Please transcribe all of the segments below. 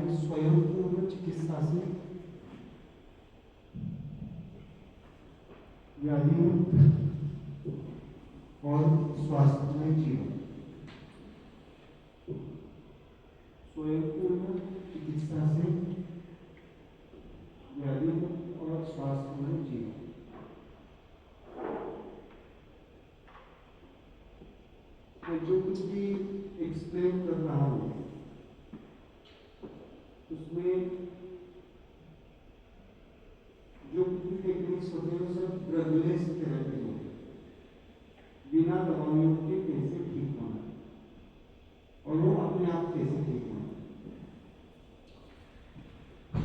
में स्वयंपूर्ण चिकित्सा से व्याधि मुक्त और स्वास्थ्यमय जीवन। स्वयंपूर्ण चिकित्सा से व्याधि मुक्त और स्वास्थ्यमय जीवन। तो जो कुछ भी एक्सप्लेन कर रहा हूं उसमें जो कुछ भी टेक्निक्स होते हैं सब ड्रगलेस थेरेपी होते हैं, बिना दवाइयों के कैसे ठीक होना और वो अपने आप कैसे ठीक होना,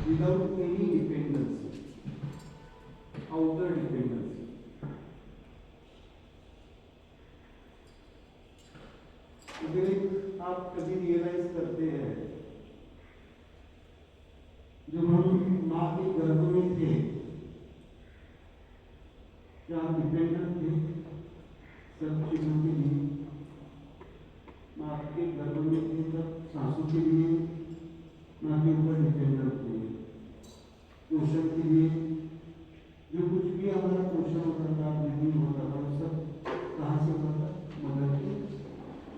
without any dependency, outer dependency. अगर आप कभी रियलाइज करते हैं, जब हम माँ के गर्भ में थे क्या आप डिपेंडेंट थे सब चीजों के लिए? माँ के गर्भ में थे तब सांसों के लिए माँ के ऊपर डिपेंडेंट थे, पोषण के लिए जो कुछ भी हमारा पोषण होता था, ब्रीदिंग होता था, वो सब कहाँ से होता था? मदर के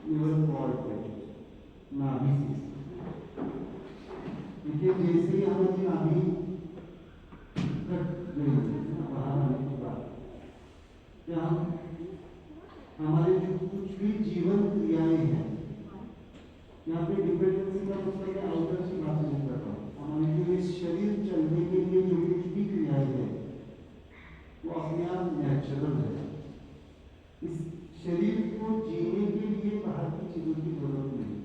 लिवर पॉट पे, नाभि से। देखिए जैसे ही हमारी नाभि कट गई बाहर आने के बाद क्या हमारे जो कुछ भी जीवन क्रियाएं हैं, यहाँ पे डिपेंडेंसी का मतलब मैं आउटर से बात नहीं कर रहा हूँ, हमारे जो इस शरीर चलने के लिए जो कुछ भी क्रियाएं हैं वो अपने आप नेचुरल है। इस शरीर को जीने के लिए बाहर की चीजों की जरूरत नहीं।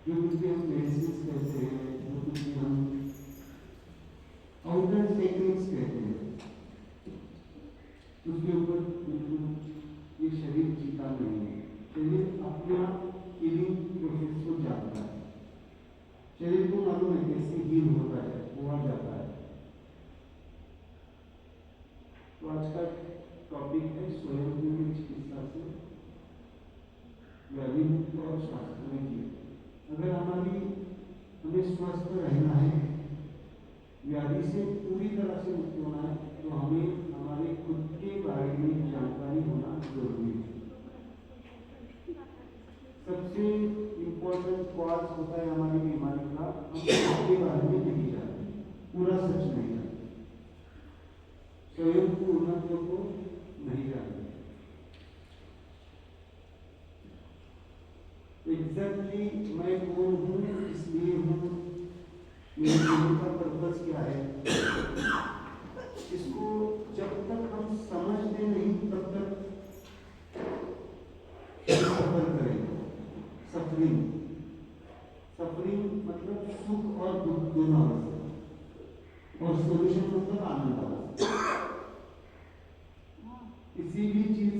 जो कुछ भी हम मेडिसिन कहते हैं, जो कुछ भी हम आउटर टेक्निक्स कहते हैं, उसके ऊपर बिल्कुल ये शरीर जीता नहीं है। शरीर अपने आप हीलिंग प्रोसेस को जानता है, शरीर को मालूम है कैसे हील होता है, हुआ जाता है। तो आज का टॉपिक है स्वयंपूर्ण चिकित्सा से व्याधि मुक्त और स्वास्थ्यमय जीवन। अगर हमें स्वस्थ रहना है, व्याधि से पूरी तरह से मुक्त होना है, तो हमें हमारे खुद के बारे में जानकारी होना जरूरी है। सबसे इम्पोर्टेंट कॉज होता है हमारी बीमारी का, हम खुद के बारे में नहीं जानते, पूरा सच नहीं जानते, स्वयं पूर्णत्व को नहीं जानते। एग्जैक्टली मैं कौन हूँ, इसलिए हूँ, मेरे जीवन का पर्पस क्या है, इसको जब तक हम समझते नहीं तब तक सफर करेंगे। सफरिंग मतलब सुख और दुख दोनों अवस्था, और सोल्यूशन मतलब आनंद अवस्था। किसी भी चीज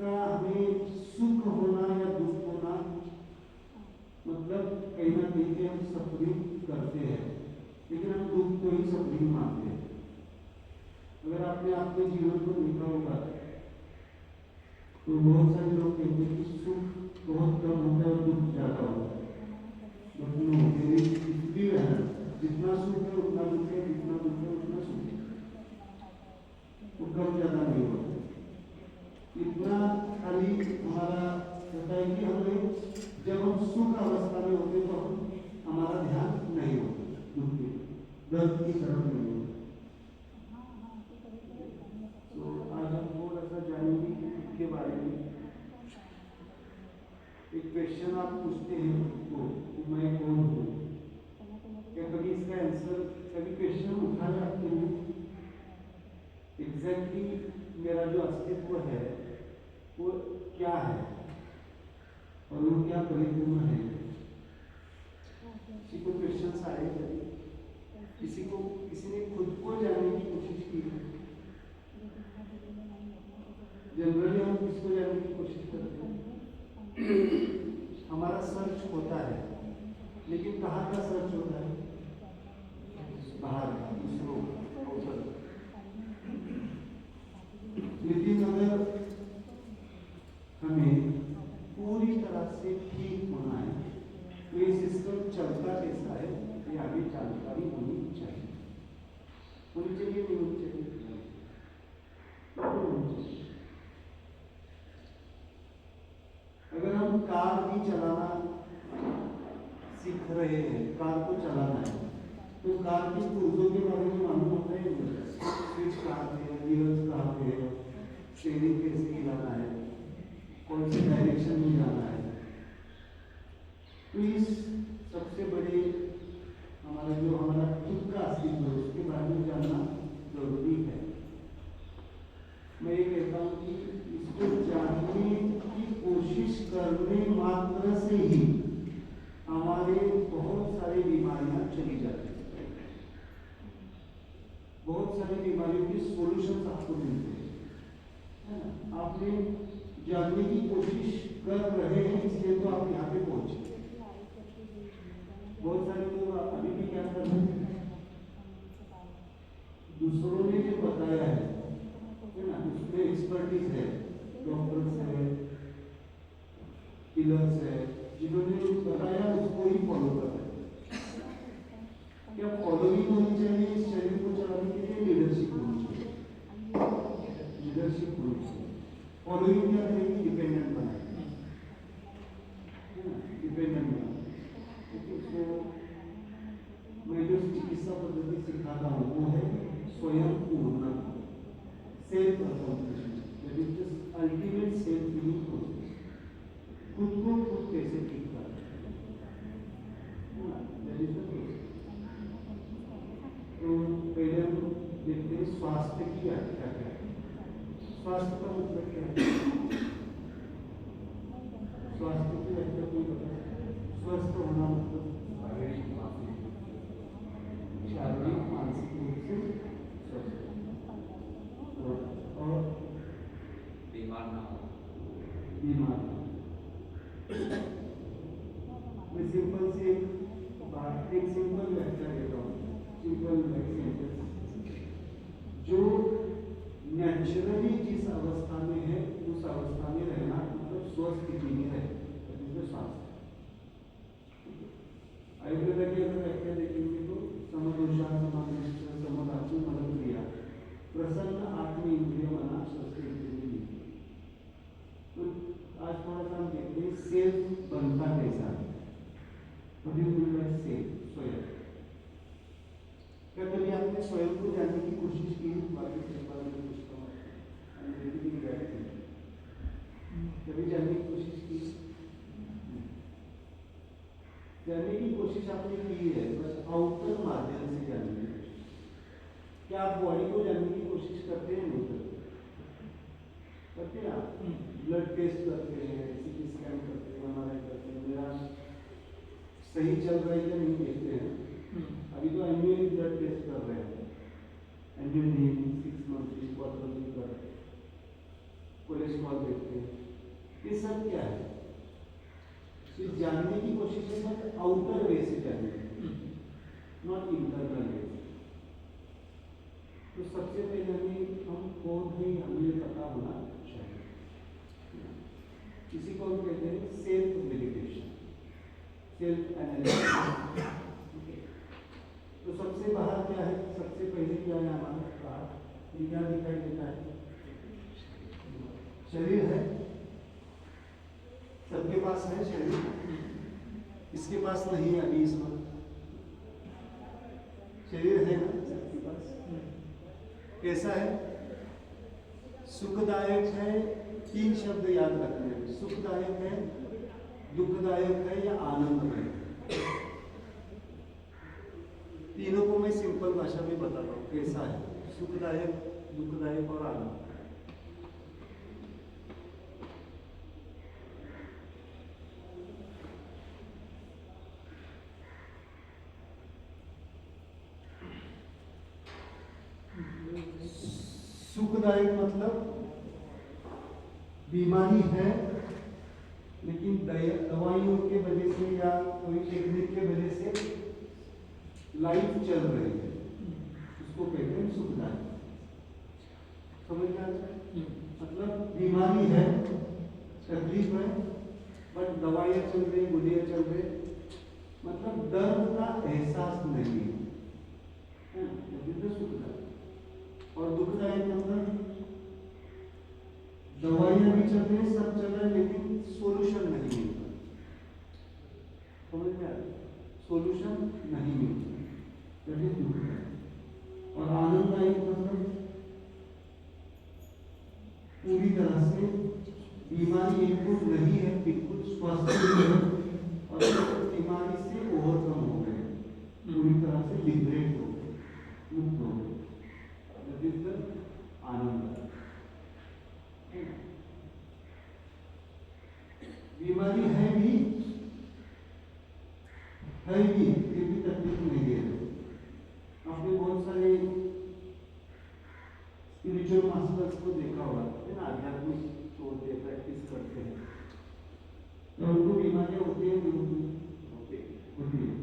का हमें सुख होना या दुख होना मतलब कहीं ना कहीं हम सफरिंग करते हैं, लेकिन हम दुख को ही सफरिंग मानते हैं। अगर आपने अपने जीवन को देखा होगा तो बहुत सारे लोग कहते हैं कि सुख बहुत कम होता है और दुख ज्यादा होता है। जितना सुख है उतना दुख है, जितना दुख है उतना सुख है, वो कम ज्यादा नहीं होता। इतना खाली हमारा होता है कि हमें जब हम सुख अवस्था में होते तो हमारा ध्यान नहीं होता, दुख के दर्द की तरफ नहीं होता। तो आज हम थोड़ा सा जानेंगे दुख के बारे में। एक क्वेश्चन आप पूछते हैं तो मैं कौन हूँ, क्या कभी इसका आंसर, कभी क्वेश्चन उठाया आपके लिए एग्जैक्टली मेरा जो अस्तित्व है वो क्या है और वो क्या परिपूर्ण है? किसी को क्वेश्चन आए कभी? किसी ने खुद को जानने की कोशिश की है? जनरली हम किसको जानने की कोशिश करते हैं? हमारा सर्च होता है, लेकिन कहाँ का सर्च होता है? बाहर, दूसरों, लेकिन अगर हमें पूरी तरह से ठीक होना है तो इस सिस्टम चलता कैसा है ये आगे जानकारी होनी चाहिए, नहीं होनी चाहिए। अगर हम कार भी चलाना सीख रहे हैं, कार को चलाना है, तो कार की पुर्जों के बारे में मालूम होता है, स्विच कहाँ पे, गियर्स कहाँ पे, स्टीयरिंग कैसे हिलाना है, कौन से डायरेक्शन में जाना है। तो इस सबसे बड़े हमारा खुद का अस्तित्व है उसके बारे में जानना जरूरी है। मैं ये कहता हूँ कि इसको जानने की कोशिश करने मात्र से ही हमारे बहुत सारी बीमारियां चली जाती हैं, बहुत सारी बीमारियों के सॉल्यूशंस आपको मिलते हैं, है ना। आपने जानने की कोशिश कर रहे हैं इसलिए तो आप यहाँ पे पहुंचे। बहुत सारे लोग अभी भी क्या कर रहे हैं, दूसरों ने जो बताया है ना, उसमें एक्सपर्टीज है, डॉक्टर्स है, हीलर्स है, जिन्होंने बताया उसको ही फॉलो कर रहे हैं। क्या फॉलोइंग होनी चाहिए इस शरीर को चलाने के लिए? लीडरशिप होनी चाहिए, लीडरशिप होनी चाहिए। फॉलोइंग क्या करेगी? डिपेंडेंट बनाएगी, डिपेंडेंट बनाएगी। तो मैं जो चिकित्सा पद्धति सिखाता हूँ वो है स्वयं पूर्ण, self accomplishment, that is the ultimate self healing process. खुद को खुद कैसे ठीक करना, दैट इज द प्रोसेस। तो पहले हम देखते हैं स्वास्थ्य की व्याख्या क्या है। स्वास्थ्य का मतलब क्या है? स्वास्थ्य की व्याख्या कोई बता? स्वस्थ होना मतलब शारीरिक मानसिक रूप से स्वस्थ और बीमार ना हो। मैं सिंपल से एक सिंपल व्याख्या देता हूँ, सिंपल जो नेचुरली जिस अवस्था में है उस अवस्था में रहना मतलब स्वस्थ स्थिति में है, स्वास्थ्य। आयुर्वेद की अगर व्याख्या देखेंगे तो समदोषा समधातु मल क्रिया प्रसन्न आत्म इंद्रिय मना स्वस्थ इंद्रिय। तो आज थोड़ा सा हम देखते हैं सेल्फ बनता कैसा है। सेल्फ स्वयं, क्या कभी आपने स्वयं को जानने की कोशिश की? कभी जानने की कोशिश की? जानने की कोशिश आपने की है, बस आउटर माध्यम से जानने की कोशिश। क्या आप बॉडी को जानने की कोशिश करते हैं? नहीं करते? करते हैं आप? ब्लड टेस्ट करते हैं, सीटी स्कैन करते हैं, एमआरआई करते हैं, मेरा सही चल रहा है क्या नहीं देखते हैं। अभी तो एनुअली ब्लड टेस्ट कर रहे हैं, एनुअली 6 मंथली क्वार्टरली कर रहे हैं, कोलेस्ट्रॉल देखते हैं। ये सब क्या है? जानने की कोशिश है, बट आउटर वे से जानने की, नॉट इंटरनल वे। तो सबसे पहले हम कौन है हमें पता होना चाहिए। किसी को हम कहते हैं सेल्फ मेडिटेशन, सेल्फ एनालिसिस। तो सबसे बाहर क्या है? सबसे पहले क्या है हमारा बाहर? क्या दिखाई देता है? शरीर है, सबके पास है शरीर, इसके पास नहीं है अभी इस वक्त। शरीर है ना सबके पास। कैसा है? सुखदायक है। 3 शब्द याद रखने हैं, सुखदायक है, दुखदायक है या आनंददायक। तीनों को मैं सिंपल भाषा में बताता हूँ कैसा है। सुखदायक, दुखदायक और आनंद। सुखदायक मतलब बीमारी है लेकिन दवाइयों के वजह से या कोई टेक्निक के वजह से लाइफ चल रही है, उसको कहते हैं सुखदायक। समझ में आता है? मतलब बीमारी है, तकलीफ है, बट दवाइयाँ चल रही, गोलियाँ चल रही, मतलब दर्द का एहसास नहीं है ना? ये तो सुखदायक। और दुखदायक मतलब दवाइयां भी चल रही, सब चल रहा है, लेकिन सोल्यूशन नहीं मिलता। समझ में आ रहा है? सोल्यूशन नहीं मिलता, ये दुखदायक। और आनंददायक मतलब पूरी तरह से बीमारी एक तो नहीं है, बिल्कुल स्वस्थ है, और बीमारी से ओवरकम हो गए, पूरी तरह से लिबरेट हो गए, मुक्त हो गए, आनंद। बीमारी है भी, फिर भी तकलीफ नहीं दे रहे। आपने बहुत सारे स्पिरिचुअल मास्टर्स को देखा होगा, है ना, आध्यात्मिक होते हैं, प्रैक्टिस करते हैं, तो उनको बीमारियां होती है, होती है,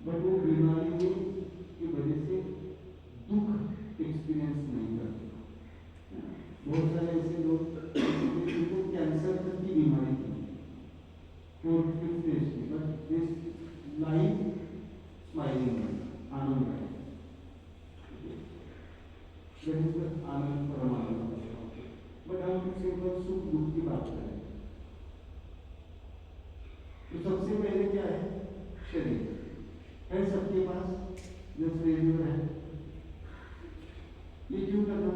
बट वो बीमारी की वजह से दुख एक्सपीरियंस नहीं करते। बहुत सारे ऐसे लोग जिनको कैंसर तक की बीमारी थी, फोर्थ फिफ्थ स्टेज की, बट दिस लाइफ स्माइलिंग, आनंद है, आनंद परमानंद। बट हम सिंपल सुख दुख की बात करें तो सबसे पहले क्या है? शरीर है सबके पास, जो शरीर है, ये क्यों करना?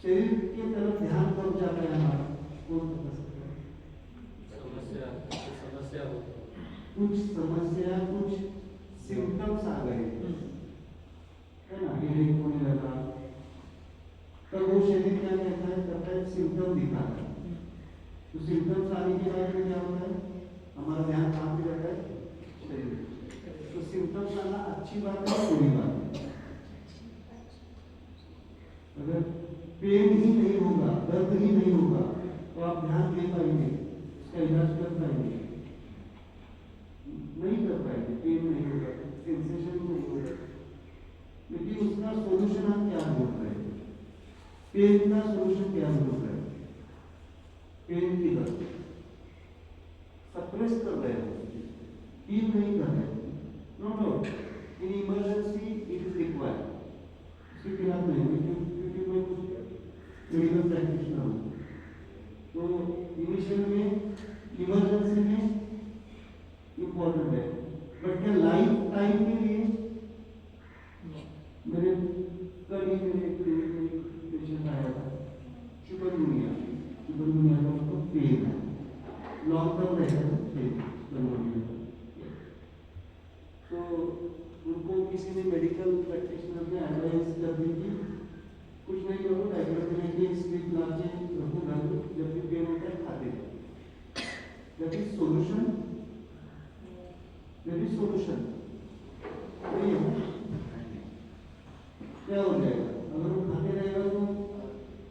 शरीर की तरफ ध्यान कब जाता है हमारा? कौन बता सकता है? समस्या हो, कुछ समस्या, कुछ सिम्टम्स आ गए, है ना, हेडेक होने लगा, तब वो शरीर क्या कहता है? तब तक सिम्टम दिखाता है। तो सिम्टम्स आने के बाद में क्या होता है? हमारा ध्यान कहाँ पे जाता है? शरीर। तो सिम्टम्स आना अच्छी बात है, बुरी बात है? अगर पेन ही नहीं होगा, दर्द ही नहीं होगा, तो आप ध्यान दे पाएंगे, इसका इलाज कर पाएंगे? नहीं कर पाएंगे। पेन नहीं होगा, सेंसेशन नहीं होगा, लेकिन उसका सोल्यूशन आप क्या ढूंढ रहे हैं? पेन का सोल्यूशन क्या ढूंढ रहे हैं? पेन की दर्द सप्रेस कर रहे हैं, फील नहीं कर रहे। No, in emergency it is required. उसके खिलाफ नहीं, क्योंकि मैं कुछ मेडिकल प्रैक्टिशनर हूँ, तो इनिशियल में इमरजेंसी में इम्पोर्टेंट है, बट क्या लाइफ टाइम के लिए? मेरे कल ही मेरे पेशेंट आया था, चिकनगुनिया का मतलब पेन है, लॉन्ग टर्म रहेगा पेन। तो उनको किसी ने मेडिकल प्रैक्टिशनर ने एडवाइस कर दी कि कुछ नहीं करो, डाइक्लोफेनेक स्ट्रिप ला के रखो घर में, जब भी पेन होता है खाते रहो। That is solution, that is solution. क्या हो जाएगा? अगर वो खाते रहेगा तो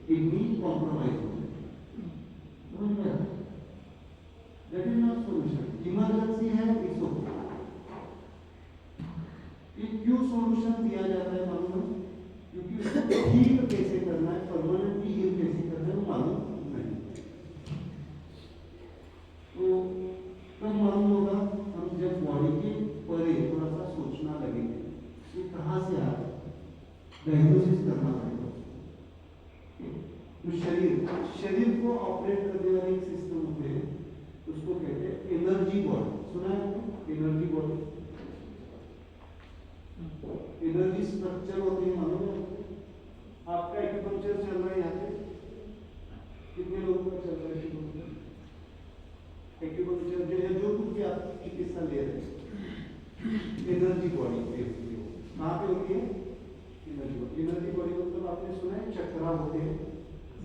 किडनी कॉम्प्रोमाइज हो जाएगा। That is not solution. Emergency है, इट्स ओके। क्यों सोल्यूशन दिया जाता है मालूम है? क्योंकि उसको हील कैसे करना है, परमानेंटली हील कैसे करना है, वो मालूम नहीं। तो कब मालूम होगा? हम जब बॉडी के परे थोड़ा सा सोचना लगेंगे कि कहाँ से आ रहा है, डायग्नोसिस करना पड़ेगा। तो शरीर को ऑपरेट करने वाले एक सिस्टम होते हैं, उसको कहते हैं एनर्जी बॉडी। सुना है आपने? एनर्जी बॉडी, एनर्जी स्ट्रक्चर होती है, मालूम है? आपका एक्यूपंक्चर चल रहा है यहाँ पे, कितने लोगों का चल रहा है एक्यूपंक्चर? जो कुछ भी आप चिकित्सा ले रहे हैं, एनर्जी बॉडी कहाँ पे होती है? एनर्जी बॉडी मतलब आपने सुना है चक्रा होते हैं,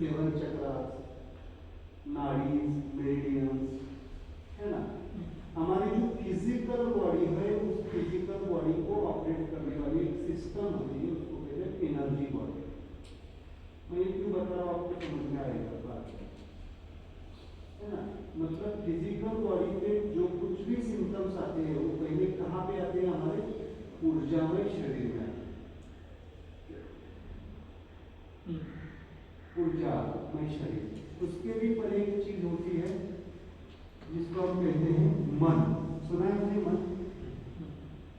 7 चक्रा, नाड़ी, मेरिडियंस, है ना। हमारी जो फिजिकल बॉडी है, उस फिजिकल बॉडी को ऑपरेट करने वाली एक सिस्टम होती है, उसको कहते हैं एनर्जी बॉडी। मैं ये क्यों बता रहा हूँ, आपको समझ में आएगा बात, है ना। मतलब फिजिकल बॉडी पे जो कुछ भी सिम्टम्स आते हैं, वो पहले कहाँ पे आते हैं? हमारे ऊर्जामय शरीर में। ऊर्जामय शरीर, उसके भी पर एक चीज होती है जिसको हम कहते हैं मन सुना है आपने? मन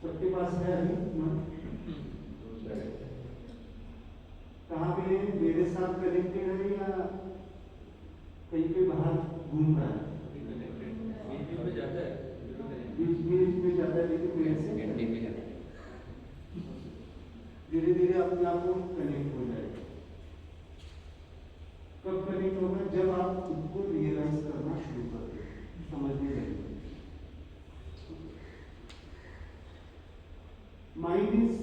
सबके पास है अभी मन? कहाँ पे है? मेरे साथ कनेक्टेड है या कहीं पे बाहर घूम रहा है? बीच में जाता है, बीच में जाता है, लेकिन मेरे से घंटे में जाता है। धीरे धीरे अपने आप को कनेक्ट हो जाएगा। कब कनेक्ट होगा? जब आप खुद को रियलाइज करना शुरू कर दो, समझने लगेंगे। माइंड इज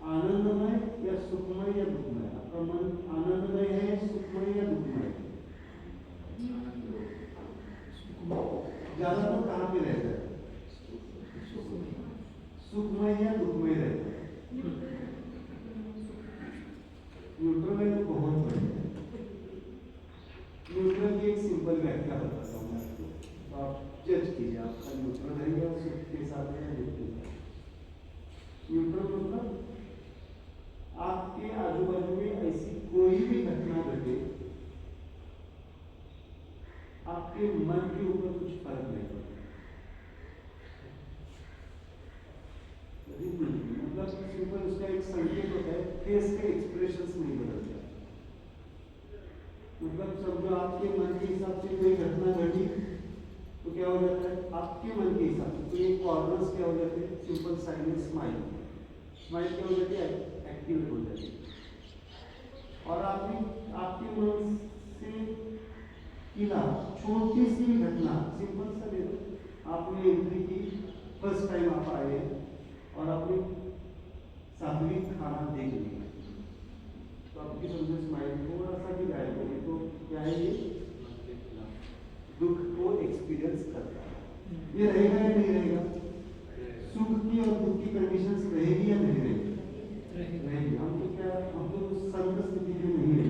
आनंदमय या सुखमय या दुखमय? आपका मन आनंदमय है, सुखमय या दुखमय? ज्यादा तो कहाँ पे रहता है? सुखमय या दुखमय रहता है? न्यूट्रल है तो बहुत बढ़िया। न्यूट्रल की एक सिंपल व्याख्या बताता हूँ मैं आपको, तो आप जज कीजिए आपका न्यूट्रल है या सुख के साथ है या दुख के साथ। न्यूट्रल मतलब आपके आजू बाजू में ऐसी कोई भी घटना घटे, आपके मन के ऊपर कुछ फर्क नहीं पड़ता। मतलब सिंपल उसका एक संकेत होता है, फेस के एक्सप्रेशंस नहीं बदलते। मतलब समझो आपके मन के हिसाब से कोई घटना घटी तो क्या हो जाता है? आपके मन के हिसाब से तो ये कॉर्नर्स क्या हो जाते हैं? Simple silent smile. स्माइल क्या हो जाती है? एक्टिवेट हो जाती है। और आपके मन से किला छोटी सी भी घटना, सिंपल सा ले लो, आपने एंट्री की, फर्स्ट टाइम आप आए और आपने सात्विक खाना देख लिया, तो आपकी समझो स्माइल थोड़ा सा भी गायब होगी, तो क्या है? ये दुख को एक्सपीरियंस करता है। ये रहेगा या नहीं रहेगा? सुख की और दुख की कंडीशंस रहेगी या नहीं रहेगी? रहेगी। हम तो क्या, हम तो संत स्थिति में नहीं है,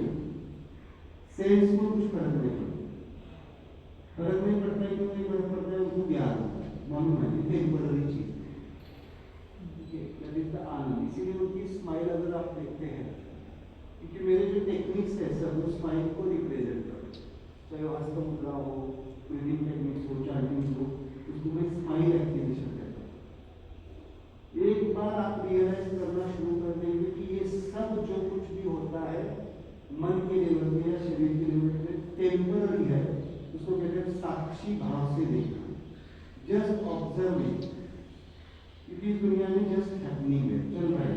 सेंस को कुछ फर्क नहीं पड़ता। फर्क नहीं पड़ता है, क्यों नहीं फर्क पड़ता है? उसको ज्ञान मालूम है, ये टेम्पररी चीज आनंद। इसीलिए उनकी स्माइल अगर आप देखते हैं, क्योंकि मेरे जो टेक्निक्स है सब वो स्माइल को रिप्रेजेंट करते हैं, चाहे वो हस्त मुद्रा हो, ब्रीदिंग टेक्निक्स हो, चार्जिंग हो, उसको मैं स्माइल एक्टिवेशन कहता हूँ। एक बार आप रियलाइज करना शुरू कर देंगे कि ये सब जो कुछ भी होता है मन के लेवल में या शरीर के लेवल में टेम्पररी है, उसको कहते हैं साक्षी भाव से देखना, जस्ट ऑब्जर्विंग। इस दुनिया में जस्ट हैपनिंग है, चल रहा है,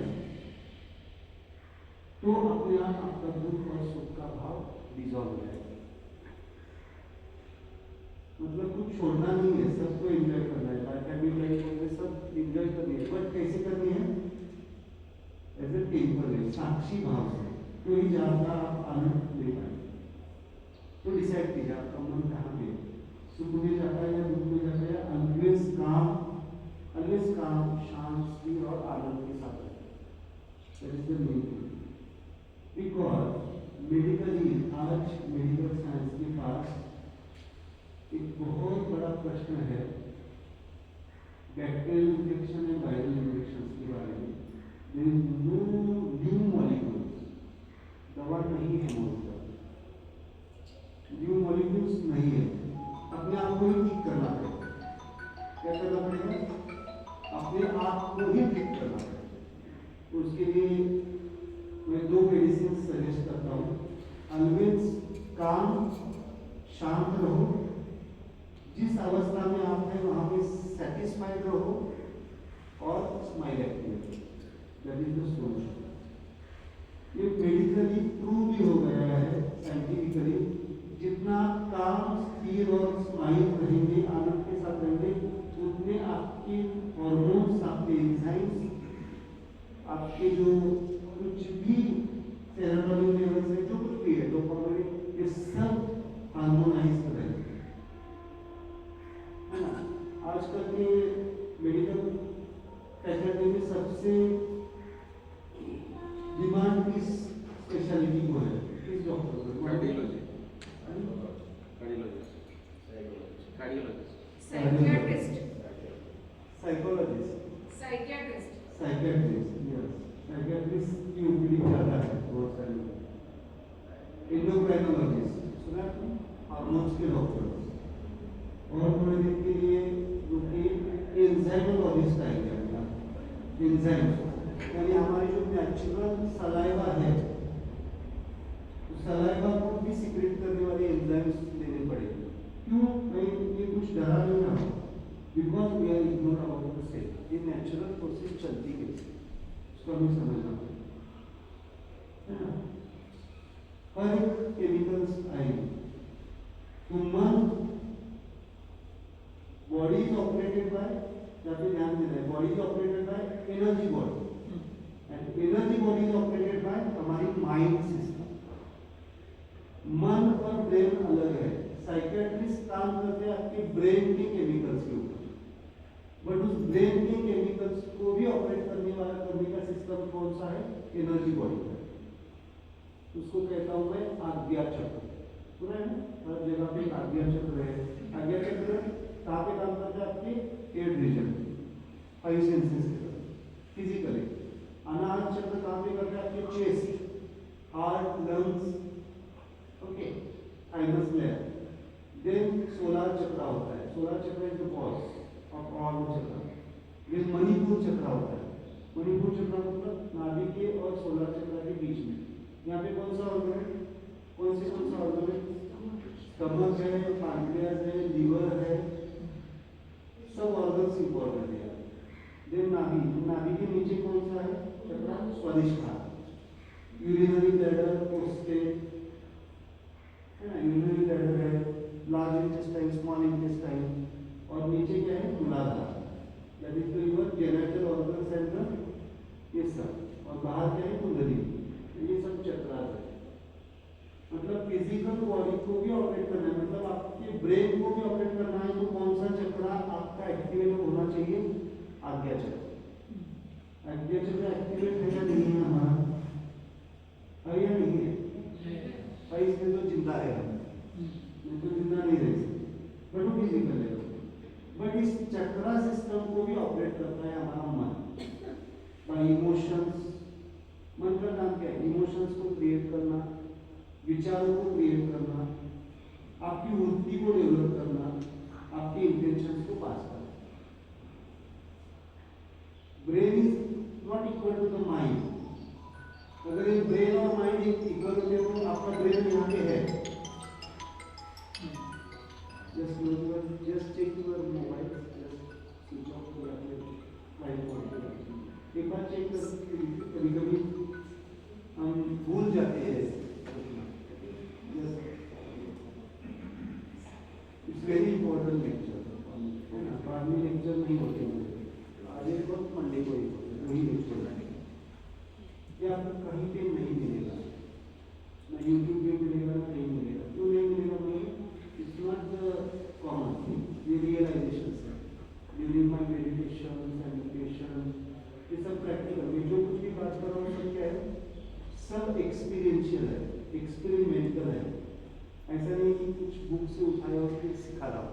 तो अपने आप आपका दुख और सुख का भाव डिजॉल्व हो जाएगा। मतलब कुछ छोड़ना नहीं है, सबको एंजॉय करना है, फैमिली लाइफ में सब एंजॉय करनी है, बट कैसे करनी है? एज ए टेम्पररी, साक्षी भाव से, तो ही ज्यादा आप आनंद ले पाएंगे। तो डिसाइड कीजिए आपका मन कहाँ पे, सुख में जाता है या दुख में जाता है? ऑलवेज काम, शांत, स्थिर और आनंद के साथ रहता है। बिकॉज मेडिकली आज मेडिकल साइंस के पास एक बहुत बड़ा प्रश्न है bacterial infection and viral infection के बारे में। There is no new molecules, दवा नहीं है, न्यू मॉलिक्यूल्स नहीं है, अपने आप को ही ठीक करना पड़ेगा। क्या करना पड़ेगा? अपने आप को ही ठीक करना पड़ेगा। तो उसके लिए मैं 2 मेडिसिन सजेस्ट करता हूँ। ऑलवेज काम, शांत रहो, जिस अवस्था में आप हैं वहाँ पे सेटिस्फाइड रहो और smile activate, that is the solution. ये मेडिकली प्रूव भी हो गया है साइंटिफिकली, जितना काम, स्थिर और स्माइल रहेंगे, आनंद के साथ रहेंगे, उतने आपके हॉर्मोन्स, आपके एंजाइम्स, आपके जो कुछ भी सेरोटोनिन लेवल्स है, जो कुछ भी है, डोपामाइन, ये सब हार्मोनाइज रहेंगे, है ना? आजकल के मेडिकल फैकल्टी में सबसे डिमांड किस स्पेशलिटी को है? किस डॉक्टर को? Cardiology, psychologist, psychiatrist, yes, psychiatrist की ओपीडी ज़्यादा है बहुत सारे लोग। एंडोक्राइनोलॉजिस्ट सुना आपने? हार्मोन्स के डॉक्टर, और थोड़े दिन के लिए एंजाइम्स, यानी हमारी जो नेचुरल सलाइवा है, सलाइवा को भी सीक्रेट करने वाले एंजाइम्स लेने पड़ेंगे। क्यों भाई, ये कुछ डरा नहीं रहा, because we are ignore about the same. ये नेचुरल प्रोसेस चलती है, इसको हमें समझना है ना। हर एक केमिकल्स आएंगे, तो मन बॉडी इज ऑपरेटेड बाय, यहाँ पे ध्यान देना है, body is operated by energy body, and energy body is operated by हमारी माइंड सिस्टम। मन और ब्रेन अलग है। साइकियाट्रिस्ट काम करते हैं आपके ब्रेन के केमिकल्स के ऊपर, बट उस ब्रेन के केमिकल्स को भी ऑपरेट करने का सिस्टम कौन सा है? एनर्जी बॉडी का। उसको कहता हूं मैं आज्ञा चक्र। सुना है ना, हर जगह पे आज्ञा चक्र है। आज्ञा चक्र कहाँ पे काम करता है? आपके 8 रीजन, 5 सेंसेस फिजिकली। अनाहत चक्र कहाँ पे करता है? आपके chest, heart, lungs, okay, thymus layer. Then solar chakra होता है। Solar chakra is the boss of all chakra. Then Manipur chakra होता है। मणिपुर चक्र मतलब नाभि के और सोलर चक्र के बीच में। यहाँ पे कौन सा ऑर्गन है? कौन सा ऑर्गन है? स्टमक है, पैंक्रियास है, लीवर है, सब ऑर्गन्स इंपॉर्टेंट है। देन नाभि के नीचे कौन सा है चक्र? स्वादिष्ठान। यूरिनरी ब्लैडर, प्रोस्टेट है ना, यूरिनरी ब्लैडर है, लार्ज इंटेस्टाइन, स्मॉल इंटेस्टाइन, और नीचे क्या है? मूलाधार, that is the your genital organs and ये सब, और बाहर क्या है? कुंडली। ये सब चक्र है। मतलब फिजिकल बॉडी को भी ऑपरेट करना है, मतलब आपके ब्रेन को भी ऑपरेट करना है, तो कौन सा चक्र आपका एक्टिवेट होना चाहिए? आज्ञा चक्र। आज्ञा चक्र एक्टिवेट है या नहीं है हमारा? है या नहीं है? भाई इसमें तो जिंदा है, नहीं तो जिंदा नहीं रह सकते, बट वो फिजिकल है। बट इस चक्रा सिस्टम को भी ऑपरेट करता है हमारा मन, बाय इमोशंस। मन का काम क्या है? इमोशंस को क्रिएट करना, विचारों को क्रिएट करना, आपकी वृत्ति को डेवलप करना, आपके इंटेंशंस को पास करना। Brain is not equal to the mind. अगर ये ब्रेन और माइंड इक्वल होते हो तो आपका ब्रेन यहाँ पे है। Just check your mobile, switch off कर लाइट मोड। एक बार चेक कर, कभी कभी हम भूल जाते हैं। इट्स वेरी इंपॉर्टेंट लेक्चर है ना, बाद में लेक्चर नहीं होते हैं, आज एक वक्त मंडे को ही वही लेक्चर है। ये आपको कहीं पे नहीं मिलेगा, ना यूट्यूब पे मिलेगा, ना कहीं मिलेगा। क्यों नहीं मिलेगा? नहीं, इट्स नॉट कॉमन, ये रियलाइजेशन है। ड्यूरिंग माई मेडिटेशन, मेडिटेशन, ये सब प्रैक्टिकल, ये जो कुछ भी बात कर रहा हूँ सब क्या है? सब एक्सपीरियंशियल है, एक्सपेरिमेंटल है। ऐसा नहीं कि कुछ बुक से उठाया और फिर सिखा रहा हूँ।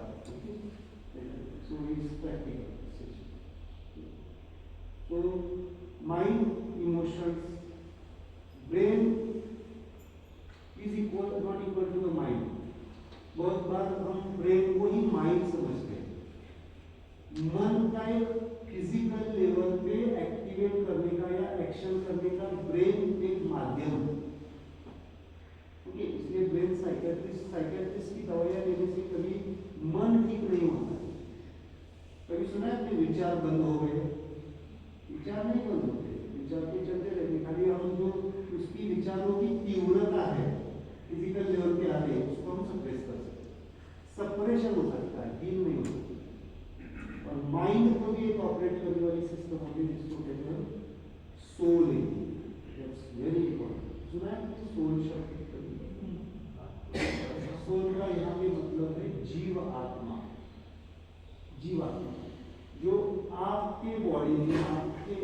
So it's practical. तो mind, emotions, brain is equal not equal to the mind. बहुत बार हम ब्रेन को ही माइंड समझते हैं। मन का एक फिजिकल लेवल पे एक्टिवेट करने का या एक्शन करने का ब्रेन एक माध्यम है। ओके, इसलिए ब्रेन साइकियाट्रिस्ट की दवाइयाँ लेने से कभी मन ठीक नहीं होता। कभी सुना है आपने विचार बंद हो गए? विचार नहीं बंद होते, विचार के चलते रहते, खाली हम जो उसकी विचारों की तीव्रता है फिजिकल लेवल पे आ रही है उसको हम सप्रेस कर सकते हैं। सप्रेशन हो सकता है, हील नहीं हो सकता। और माइंड को भी एक ऑपरेट करने वाली सिस्टम होती है जिसको कहते हैं सोल। Very important. सुना है सोल शब्द? सोल का यहाँ पे मतलब है जीव आत्मा। जीव आत्मा जो आपके बॉडी से,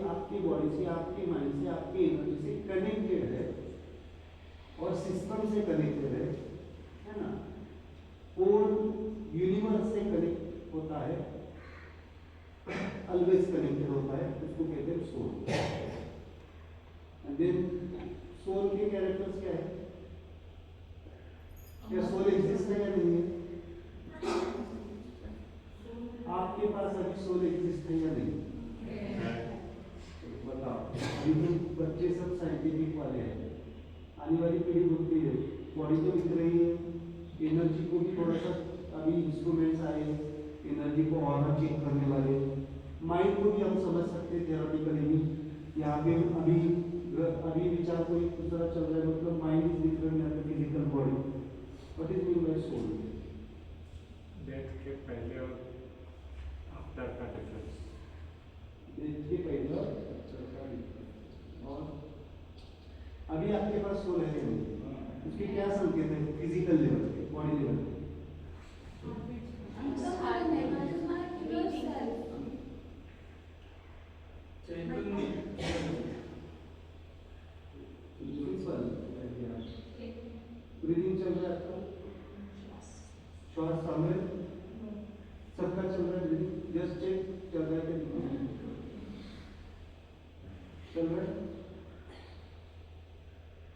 आपके बॉडी से, आपके माइंड से, आपके एनर्जी से कनेक्टेड है और सिस्टम से कनेक्टेड है ना, और यूनिवर्स से कनेक्ट होता है, ऑलवेज कनेक्टेड होता है, उसको कहते हैं सोल। एंड देन सोल के कैरेक्टर्स क्या है? क्या सोल एग्जिस्ट है या नहीं है? आपके पास अभी सोल एग्जिस्ट है या नहीं? अभी तो बच्चे सब साइंटिफिक वाले हैं, आने वाली पीढ़ी बोलती है बॉडी तो दिख रही है, एनर्जी को भी थोड़ा सा अभी इंस्ट्रूमेंट्स आए एनर्जी को और चेक करने वाले, माइंड को भी हम समझ सकते हैं थियोरेटिकली भी। यहाँ पे अभी विचार कोई दूसरा चल रहा है, मतलब mind is different than the physical body. What is mean by soul? Death के पहले और आफ्टर का डिफरेंस। डेथ के पहले और आफ्टर का डिफरेंस। और अभी आपके पास सोल है नहीं, उसके क्या संकेत है फिजिकल लेवल पे, बॉडी लेवल पे? ब्रीदिंग चल रहा है आपका, श्वास सामने सबका चल रहा है, ब्रीदिंग जस्ट चेक चल रहा है कि चल रहा है?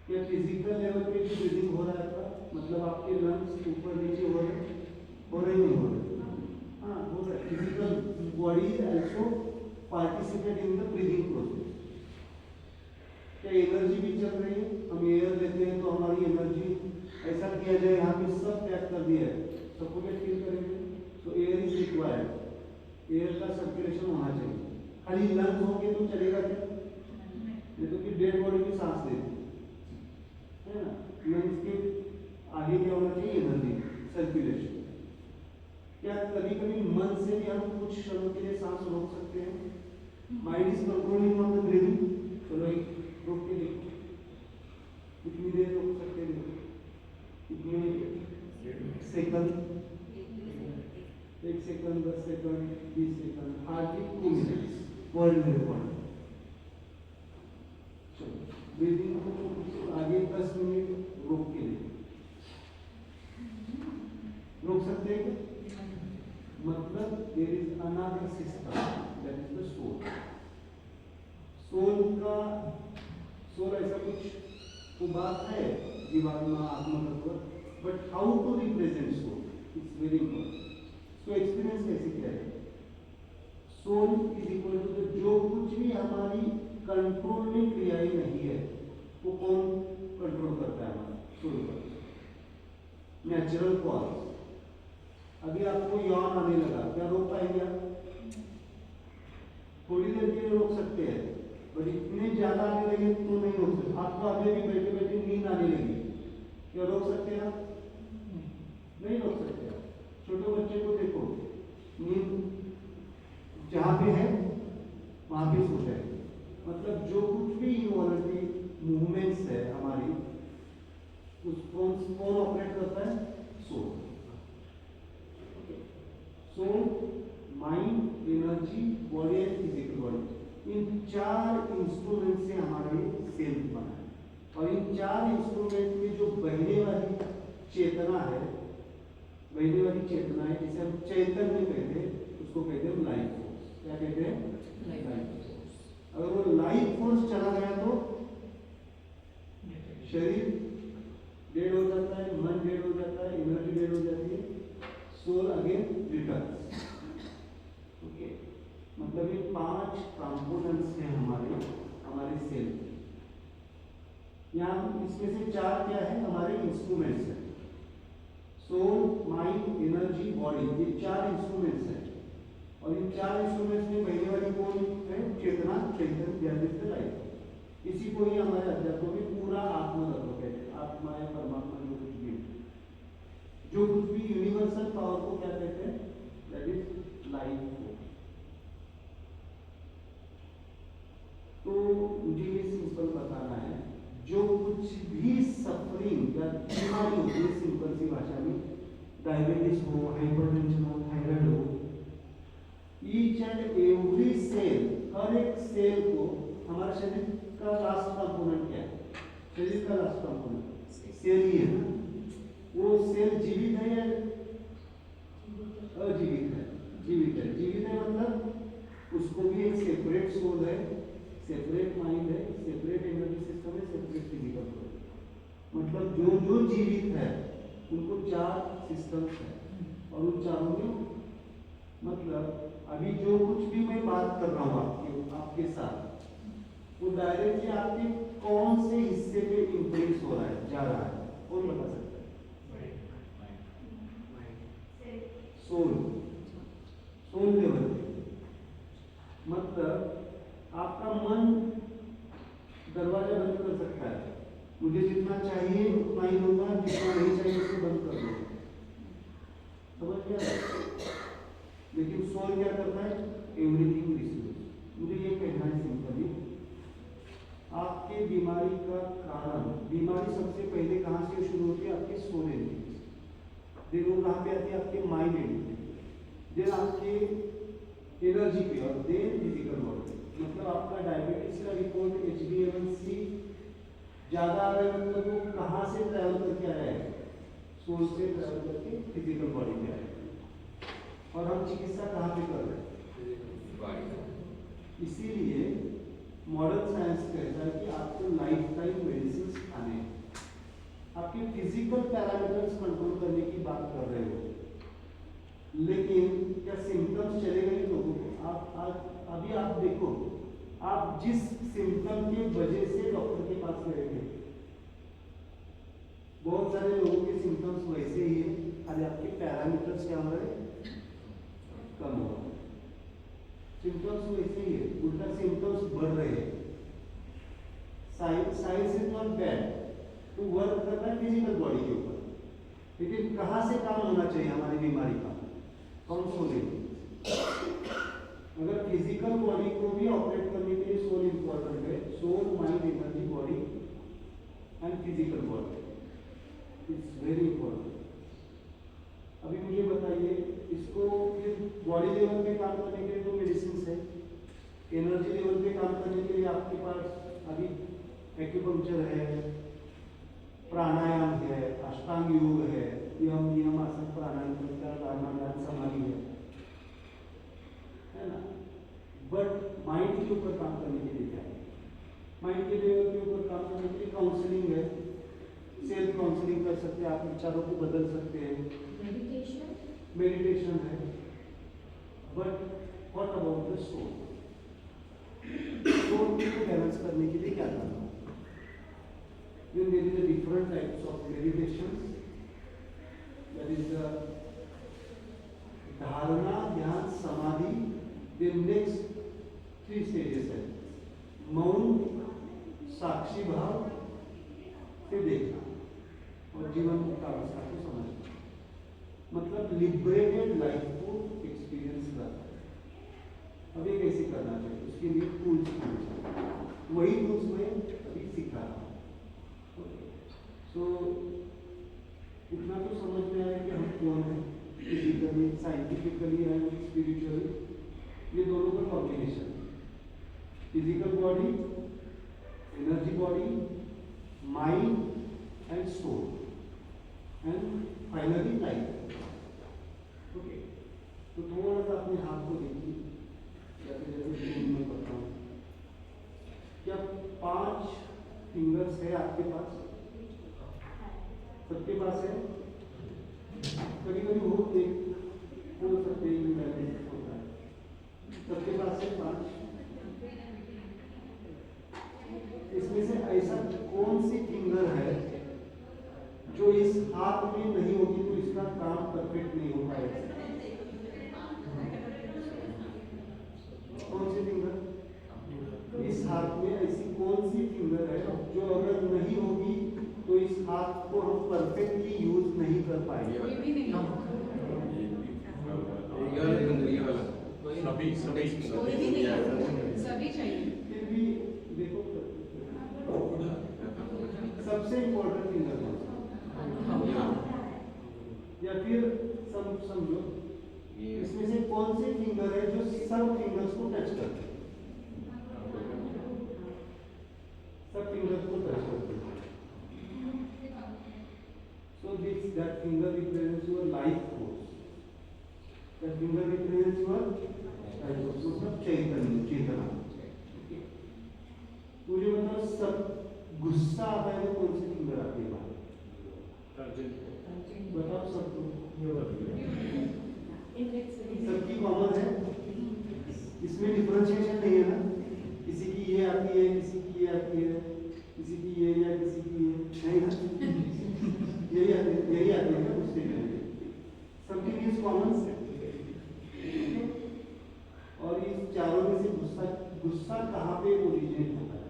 क्या फिजिकल लेवल पे भी ब्रीदिंग हो रहा है आपका? मतलब आपके लंग्स ऊपर नीचे हो रहे नहीं हो रहे? हाँ हो रहा है। Physical body is also participate in the breathing process. क्या एनर्जी भी चल रही है? हम एयर लेते हैं तो हमारी एनर्जी ऐसा किया जाए, यहाँ पे सब पैक कर दिया है, सफोकेट फील करेंगे, तो एयर इज रिक्वायर्ड, एयर का सर्कुलेशन होना चाहिए। खाली लंग्स होंगे तो चलेगा क्या? नहीं तो फिर डेड बॉडी की सांस लेती है ना। लंग्स के आगे क्या होना चाहिए? Energy circulation. क्या कभी कभी मन से भी हम कुछ क्षणों के लिए सांस रोक सकते हैं? Mind is controlling on the breathing. चलो एक रोक के देखो, कितनी देर रोक सकते हैं? कितने second? 1 second, 10 second, 20 second, hardly 2 minutes world record. चलो ब्रीदिंग को आगे 10 मिनट रोक के देखो, रोक सकते हैं क्या? मतलब there is another system that is the soul. Soul ऐसा कुछ तो बात है, जीवात्मा आत्मा तत्व, but how to represent soul it's very important. तो एक्सपीरियंस कैसे किया है? सोल इज इक्वल टू जो कुछ भी हमारी कंट्रोल में क्रियाएं नहीं है, वो कौन कंट्रोल करता है? हमारा सोल का नेचुरल कॉज। अभी आपको यौन आने लगा, क्या रोक पाएंगे आप? थोड़ी देर के लिए रोक सकते हैं, बट इतने ज्यादा आने लगे तो नहीं रोक सकते। आपको अभी भी बैठे बैठे नींद आने लगी, क्या रोक सकते हैं आप? नहीं रोक सकते आप। छोटे बच्चे को देखो, नींद जहाँ पे है वहां पे सो जाए। मतलब जो कुछ भी इनवॉलंटरी मूवमेंट्स है हमारी, उसको कौन ऑपरेट करता है? Soul. Soul, mind, energy, body and physical body, in 4 instrument से हमारे सेल बना है। और इन 4 इंस्ट्रूमेंट में जो बहने वाली चेतना है, बहने वाली चेतना है जिसे हम चैतन्य कहते हैं, उसको कहते हैं लाइफ फोर्स। क्या कहते हैं? Life force. अगर वो लाइफ फोर्स चला गया तो शरीर डेड हो जाता है, मन डेड हो जाता है, एनर्जी डेड हो जाती है, सोल अगेन रिटर्न्स। ओके, मतलब ये 5 कंपोनेंट्स हैं हमारे सेल। यहाँ इसमें से 4 क्या है? हमारे इंस्ट्रूमेंट्स हैं। सोल, माइंड, एनर्जी, बॉडी, ये 4 इंस्ट्रूमेंट्स हैं। और इन 4 इंस्ट्रूमेंट्स में बहने वाली कौन है? चेतना, चैतन्य, लाइफ। इसी को ही हमारे अध्यात्म में पूरा आत्मा तत्व कहते हैं। आत्मा या परमात्मा जो कुछ भी यूनिवर्सल पावर को क्या कहते हैं? That is life force. तो मुझे ये सिंपल बताना है, जो कुछ भी सफरिंग या बीमारी होती है, सिंपल सी भाषा में, डायबिटीज हो, हाइपरटेंशन हो, थायराइड हो, ईच एंड एवरी सेल, हर एक सेल को, हमारा शरीर का लास्ट कंपोनेंट क्या है? शरीर का लास्ट कंपोनेंट सेल ही है। वो सेल जीवित है या अजीवित है? जीवित है। जीवित है मतलब उसको भी एक सेपरेट सोल है, सेपरेट माइंड है, सेपरेट एनर्जी सिस्टम है, सेपरेट फिजिकल सोल। मतलब जो जीवित है उनको 4 सिस्टम्स है, और उन चारों में मतलब अभी जो कुछ भी मैं बात कर रहा हूँ आपके साथ, वो डायरेक्टली आपके कौन से हिस्से पे इंप्रेस हो रहा है, जा रहा है, कौन बता सकता है? सोल, सोल लेवल पे। मतलब आपका मन दरवाजा बंद कर सकता है, मुझे जितना चाहिए उतना ही दूंगा, जितना नहीं चाहिए उसे बंद कर दूंगा, समझ गया? लेकिन सोल क्या करता है? Everything receives. मुझे ये कहना है सिंपली, आपके बीमारी का कारण, बीमारी सबसे पहले कहाँ से शुरू होती है? आपके सोल एनर्जी। देन वो कहाँ पे आती है? आपके माइंड एनर्जी, देन आपके एनर्जी पे, और देन फिजिकल बॉडी। मतलब आपका डायबिटीज का रिपोर्ट HbA1c ज्यादा आ रहा है, मतलब वो कहाँ से ट्रैवल करके आया है? सोल से ट्रैवल करके फिजिकल बॉडी में आया है। और हम चिकित्सा कहाँ पे कर रहे हैं? इसीलिए मॉडर्न साइंस कहता है कि आपको लाइफ टाइम मेडिसिन खाने हैं। आपके फिजिकल पैरामीटर्स कंट्रोल करने की बात कर रहे हो, लेकिन क्या सिम्टम्स चलेगा इन लोगों को? आप अभी आप देखो, आप जिस सिम्टम की वजह से डॉक्टर के पास गए थे, बहुत सारे लोगों के सिम्टम्स वैसे ही है, खाली आपके पैरामीटर्स क्या हो रहे हैं? कम हो रहा है। सिम्टम्स वैसे ही है, उल्टा सिम्टम्स बढ़ रहे हैं। साइंस इज नॉट बैड, तो वर्क करना है फिजिकल बॉडी के ऊपर, लेकिन कहाँ से काम होना चाहिए हमारी बीमारी का? कौन सोल? अगर फिजिकल बॉडी को भी ऑपरेट करने के लिए सोल इंपॉर्टेंट है, soul, mind, energy, body and physical body, it's very important. अभी मुझे बताइए, इसको फिर बॉडी लेवल पे काम करने के लिए तो मेडिसिन है, एनर्जी लेवल पे काम करने के लिए आपके पास अभी एक्यूपंक्चर है, प्राणायाम है, अष्टांग योग है, यम नियम आसन प्राणायाम ध्यान समाधि है ना। बट माइंड के ऊपर काम करने के लिए क्या है? माइंड के लेवल के ऊपर काम करने के लिए काउंसलिंग है, सेल्फ काउंसलिंग कर सकते हैं, आप विचारों को बदल सकते हैं, मेडिटेशन है। But what about the soul? Soul को बैलेंस करने के लिए क्या करना? Then there is a different types of meditations. That is the dharana, dhyan, samadhi. Then next 3 stages है, मौन, साक्षी भाव, फिर देखना, और जीवन मुक्त अवस्था को समझना। मतलब लिबरेटेड लाइफ को एक्सपीरियंस करना है। अब ये कैसे करना चाहिए? उसके लिए टूल्स, वही टूल्स मैं अभी सिखा रहा हूँ। तो इतना तो समझ में आया कि हम कौन है, फिजिकली, साइंटिफिकली एंड स्पिरिचुअली। ये दोनों का combination, physical body, energy body, mind and soul and finally life. Okay, तो थोड़ा सा अपने हाथ को देखिए, जैसे मैं बताऊँ, क्या 5 फिंगर्स है आपके पास? सबके पास है? कभी कभी हो सकते होता है, सबके पास है 5। इसमें से ऐसा कौन सी फिंगर है जो इस हाथ में नहीं होगी तो इसका काम परफेक्ट नहीं हो पाएगा? कौन सी फिंगर? इस हाथ में ऐसी कौन सी फिंगर है जो अगर नहीं होगी तो इस हाथ को हम परफेक्टली यूज नहीं कर पाएंगे? सभी चाहिए। फिर भी देखो, सबसे इम्पोर्टेंट फिंगर कौन सा? या फिर समझो, इसमें से कौन सी फिंगर है जो सब फिंगर्स को टच करती है? सब फिंगर्स को टच करती है। So that finger represents your life force. That finger represents your life force. मतलब चेतना। मुझे बताओ, सब गुस्सा आता है तो कौन सी फिंगर आती है बाहर? बताओ सबको। सबकी कॉमन है, इसमें डिफरेंशिएशन नहीं है ना, किसी की ये आती है, किसी गुस्सा कहाँ पे ओरिजिनेट होता है?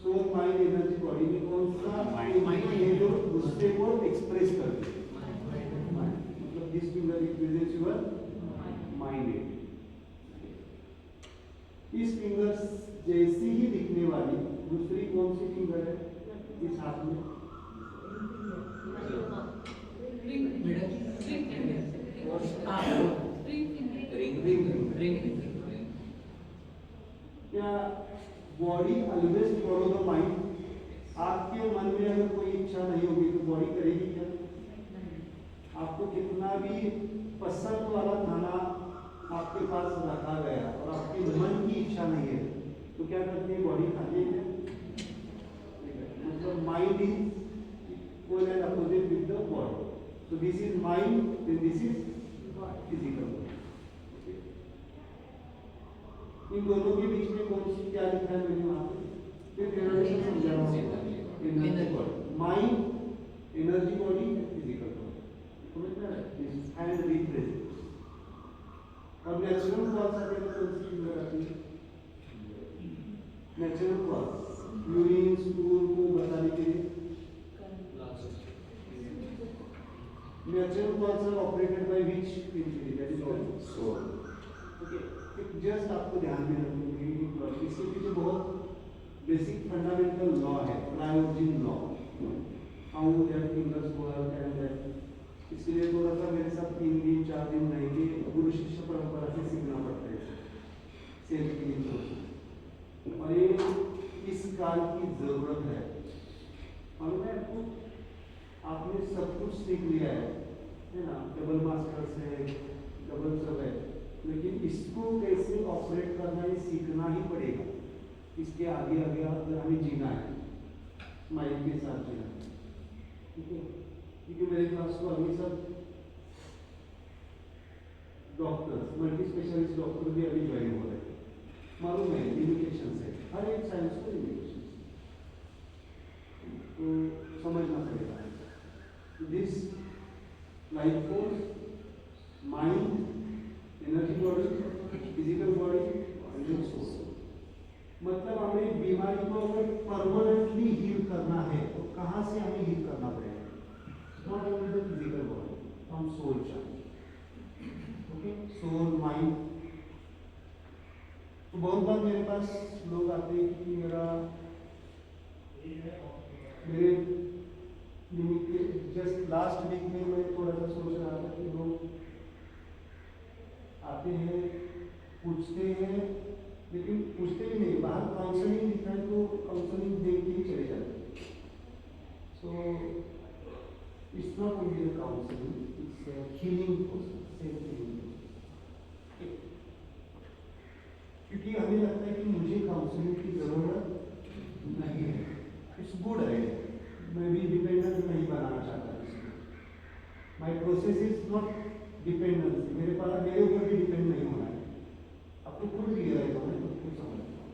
सोल माइंड एनर्जी बॉडी में कौन सा माइंड है जो गुस्से को एक्सप्रेस करते हैं? मतलब this finger represents your mind. इस फिंगर जैसी ही दिखने वाली दूसरी कौन सी फिंगर है इस हाथ में? क्या body always follow the mind? आपके मन में अगर कोई इच्छा नहीं होगी तो बॉडी करेगी क्या? आपको कितना भी पसंद वाला खाना आपके पास रखा गया और आपके मन की इच्छा नहीं है तो क्या करती है बॉडी? खाती है। मतलब mind is equal and opposite with the body. So this is mind and this is physical. इन दोनों के बीच में कौन सी क्या लिखा है मैंने वहां पे? एनर्जी समझा रहा हूं। Energy body, mind, energy body, physical body. समझ में आ रहा है? हैंड रिप्रेजेंट और नेचुरल कॉज आते हैं कौन सी फिंगर आती है? नेचुरल कॉज यूरिन स्टूल को बताने के लिए natural cause are operated by which finger? That is soul. Okay, just आपको ध्यान में रखना है इसके पीछे बहुत बेसिक फंडामेंटल लॉ है, प्रायोजिन law, how that fingers work and that. इसके लिए थोड़ा सा मेरे साथ 3 दिन 4 दिन रहेंगे, गुरु शिष्य परंपरा से सीखना पड़ता है सेल्फ हीलिंग और ये इस काल की जरूरत है। मालूम है आपको? आपने सब कुछ सीख लिया है ना, डबल मास्टर्स है, डबल सब है, लेकिन इसको कैसे ऑपरेट करना ये सीखना ही पड़ेगा। इसके आगे आगे अगर हमें जीना है, माइंड के साथ जीना है, ठीक है? क्योंकि मेरे क्लास को अभी सब डॉक्टर्स, मल्टी स्पेशलिस्ट डॉक्टर भी अभी ज्वाइन हो रहे हैं। मालूम है लिमिटेशन है, हर एक साइंस को लिमिटेशन, तो समझना पड़ेगा। This life force, mind, energy body, physical body and soul. मतलब हमें बीमारी को अगर परमानेंटली हील करना है तो कहाँ से हमें हील करना पड़ेगा? Not only the physical body, हम सोल चाहिए। Okay, soul mind. तो बहुत बार मेरे पास लोग आते हैं कि मेरे जस्ट लास्ट वीक में मैं थोड़ा सा सोच रहा था कि लोग आते हैं, पूछते हैं, लेकिन पूछते भी नहीं, बाहर काउंसलिंग लिखा है तो काउंसलिंग देख के ही चले जाते हैं। So it's not only counselling, it's healing process, self healing. क्योंकि हमें लगता है कि मुझे काउंसलिंग की जरूरत नहीं है। इट्स गुड आइडिया, मैं भी डिपेंडेंट नहीं बनाना चाहता इसको। My process is not dependency, मेरे ऊपर भी डिपेंड नहीं होना है। आपको खुद रियलाइज होना है, खुद समझना है।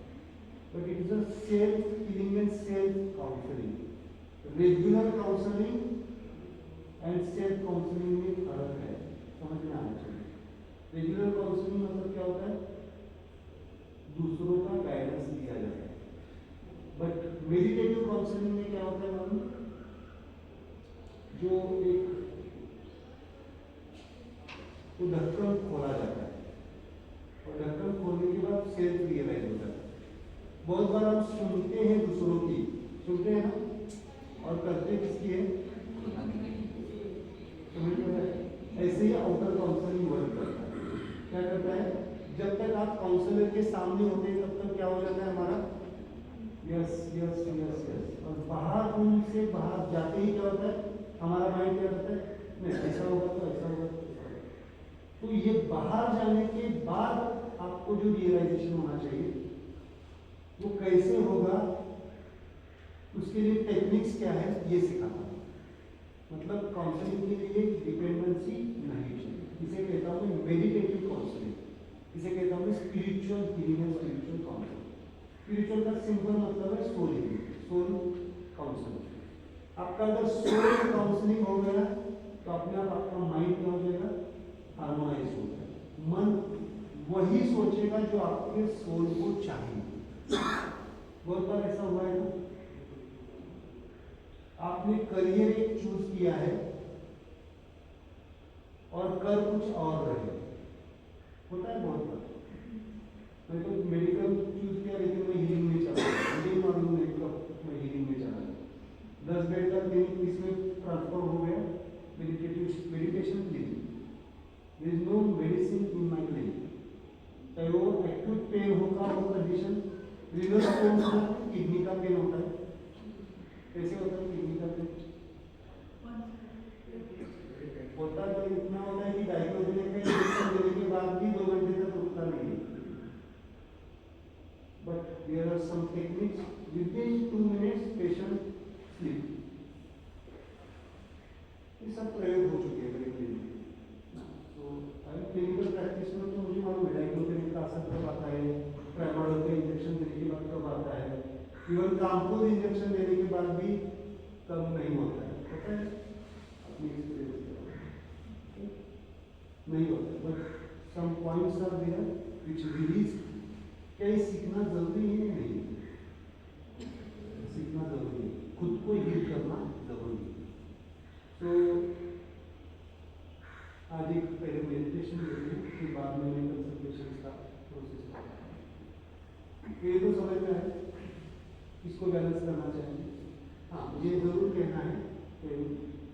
But it is a self healing and self counselling. Regular counselling and self counselling में फर्क है, समझ में आना चाहिए। रेगुलर काउंसलिंग मतलब क्या होता है? दूसरों का गाइडेंस दिया जाता है। बट मेडिटेटिव काउंसलिंग में क्या होता है मालूम? जो एक तो ढक्कन खोला जाता है और ढक्कन खोलने के बाद सेल्फ रियलाइज हो जाता है। बहुत बार हम सुनते हैं दूसरों की, सुनते हैं ना, और करते किसकी है? ऐसे ही आउटर काउंसलिंग वर्क करता है। क्या करता है? जब तक आप काउंसलर के सामने होते हैं तब तक क्या हो जाता है हमारा? Yes yes yes yes. और बाहर उनसे बाहर जाते ही क्या होता है? हमारा माइंड क्या करता है? नहीं, ऐसा होगा तो ऐसा होगा। तो ये बाहर जाने के बाद आपको जो रियलाइजेशन होना चाहिए वो कैसे होगा, उसके लिए टेक्निक्स क्या है ये सिखाता हूँ। मतलब काउंसलिंग के लिए डिपेंडेंसी नहीं चाहिए। इसे कहता हूँ मेडिटेटिव काउंसलिंग, इसे कहता हूँ spiritual healing and spiritual counselling. Spiritual का सिंपल मतलब है सोल हीलिंग, सोल काउंसलिंग। आपका अगर सोल काउंसलिंग हो गया तो अपने आप आपका माइंड क्या हो जाएगा? हार्मोनाइज हो जाएगा। वही सोचेगा जो आपके सोल को चाहिए। बहुत बार ऐसा हुआ है ना, आपने करियर एक चूज किया है और कर कुछ और रहे, होता है बहुत बार। मैं तो मेडिकल चूज किया लेकिन मैं हीलिंग में चला गया, मुझे मालूम नहीं कब मैं हीलिंग में चला गया। 10 बेड का क्लिनिक इसमें ट्रांसफर हो गया, meditation clinic. There is no medicine in my clinic. चाहे वो एक्यूट पेन होगा, वो कंडीशन रिवर्स स्टोन्स का किडनी का पेन होता है। कैसे होता है किडनी का पेन? होता है तो इतना होता है कि डायग्नोसिस का इंजेक्शन देने के बाद भी 2 घंटे तक रुकता नहीं है। But there are some techniques, within 2 minutes patient sleep. ये सब प्रयोग हो चुके हैं मेरे क्लिनिक में। तो क्लिनिकल प्रैक्टिस में तो मुझे मालूम है डायग्नोसिस का असर कब आता है, ट्राइमोडल का इंजेक्शन देने के बाद कब आता है, इवन काम्पोज इंजेक्शन देने के बाद भी कब नहीं होता है, पता है अपनी एक्सपीरियंस नहीं होता। But some points are there which release. क्या ये सीखना जरूरी है? नहीं, सीखना जरूरी है, खुद को हील करना जरूरी है। तो आज एक पहले मेडिटेशन देते हैं, फिर बाद में कंसंट्रेशन का प्रोसेस होता है। ये तो समझ में है, इसको बैलेंस करना चाहिए। हाँ, ये जरूर कहना है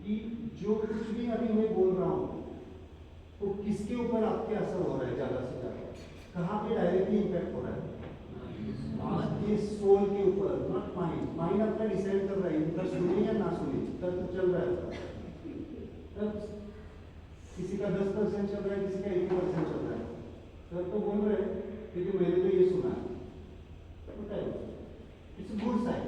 कि जो कुछ भी अभी मैं बोल रहा हूँ तो किसके ऊपर आपके असर हो रहा है ज़्यादा से ज़्यादा, कहाँ पे डायरेक्टली इम्पैक्ट हो रहा है? आपके सोल के ऊपर, नॉट माइंड। माइंड अपना डिसाइड कर रहा है इधर सुने या ना सुने, तब तो चल रहा है। तब किसी का 10% चल रहा है, किसी का 80% चल रहा है, तब तो बोल रहे हैं क्योंकि मैंने तो ये सुना है, इट्स गुड साइन।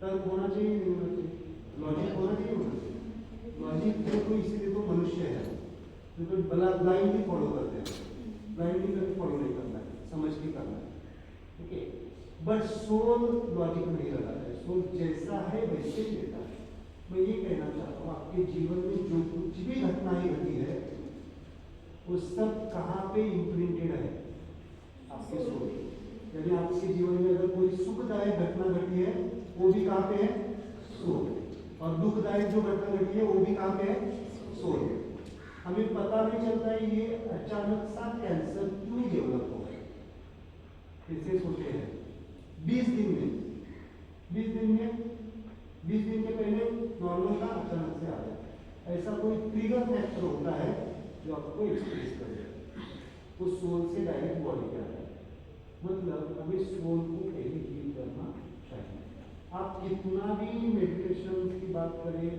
तब होना चाहिए नहीं होना चाहिए, लॉजिक होना चाहिए होना चाहिए। लॉजिक तो इसीलिए तो मनुष्य है, तो ब्लाइंडली फॉलो करते हैं, ब्लाइंडली कभी फॉलो नहीं करना है, समझ के करना है, ठीक है। बट सोल लॉजिक नहीं लगाता है, सोल जैसा है वैसे ही लेता है। मैं ये कहना चाहता हूँ आपके जीवन में जो कुछ भी घटनाएं घटी है वो सब कहाँ पे इम्प्रिंटेड है? आपके सोल। यानी आपके जीवन में अगर कोई सुखदायक घटना घटी है वो भी कहाँ पे है? सोल। और दुखदायक जो घटना घटी है वो भी कहाँ पे है? सोल। हमें पता नहीं चलता है ये अचानक सा कैंसर क्यों डेवलप हो गया। कैसे सोचे हैं 20 दिन के पहले नॉर्मल का अचानक से आ जाए, ऐसा कोई ट्रिगर फैक्टर होता है जो आपको एक्सप्रेस करेगा, वो सोल से डायरेक्ट बॉडी पे आता है। मतलब हमें सोल को पहले हील करना चाहिए। आप कितना भी मेडिटेशन की बात करें,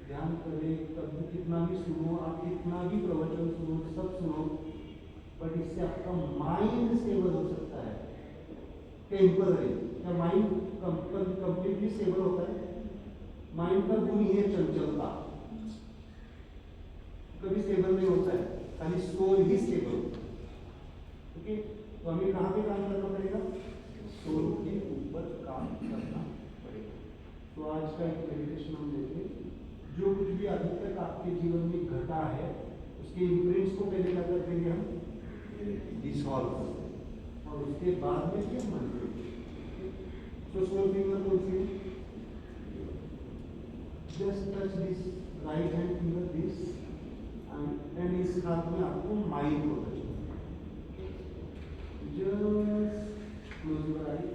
ध्यान करें, कभी कितना भी सुनो, आप कितना भी प्रवचन सुनो, सब सुनो, बट इससे आपका माइंड स्टेबल हो सकता है टेम्पररी। क्या माइंड कंप्लीटली स्टेबल होता है? माइंड का गुण ही है चंचलता, कभी स्टेबल नहीं होता है, खाली सोल ही स्टेबल होता है। ओके, तो हमें कहाँ पे काम करना पड़ेगा? सोल के ऊपर काम करना पड़ेगा। तो आज का एक मेडिटेशन हम देखें, जो कुछ भी अभी तक आपके जीवन में घटा है उसके इम्प्रिंट्स को पहले क्या कर देंगे हम? डिसॉल्व कर देंगे, और उसके बाद में फिर मन करेंगे। तो सोल फिंगर कौन सी है? Just touch this right hand finger this, and इस हाथ में आपको माइंड को टच करना है। Just close your eyes,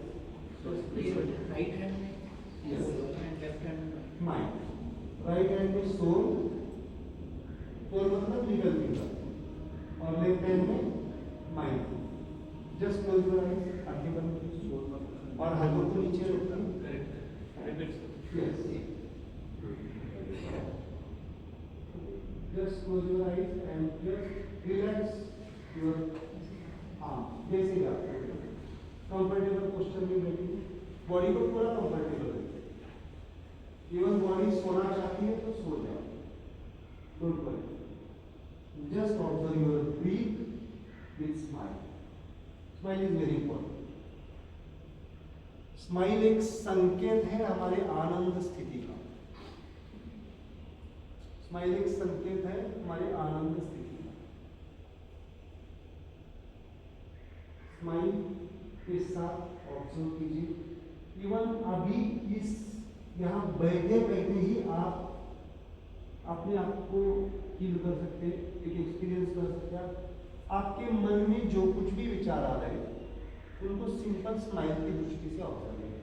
just right hand में Yes. एंड लेफ्ट हैंड में माइंड। राइट हैंड में सोल, सोल मतलब लीगल फिंगर, और लेफ्ट हैंड में mind. Just close your eyes, आंखें बंद कीजिए और हाथों को नीचे रखिए। Yes, just close your eyes and just relax your arm। जैसे आप कंफर्टेबल पोस्टर में बैठिए, बॉडी को पूरा कंफर्टेबल रखिए। इवन बॉडी सोना चाहती है तो सो जाओ, don't worry. Just observe your breathe with smile. Smile is very important. Smile एक संकेत है हमारे आनंद स्थिति का। स्माइल एक संकेत है हमारे आनंद स्थिति का। स्माइल के साथ ऑब्जर्व कीजिए। इवन अभी इस यहाँ बैठे बैठे ही आप अपने आप को फील कर सकते हैं, एक एक्सपीरियंस कर सकते हैं। आपके मन में जो कुछ भी विचार आ रहे हैं उनको सिंपल स्माइल की दृष्टि से ऑब्जर्व करें।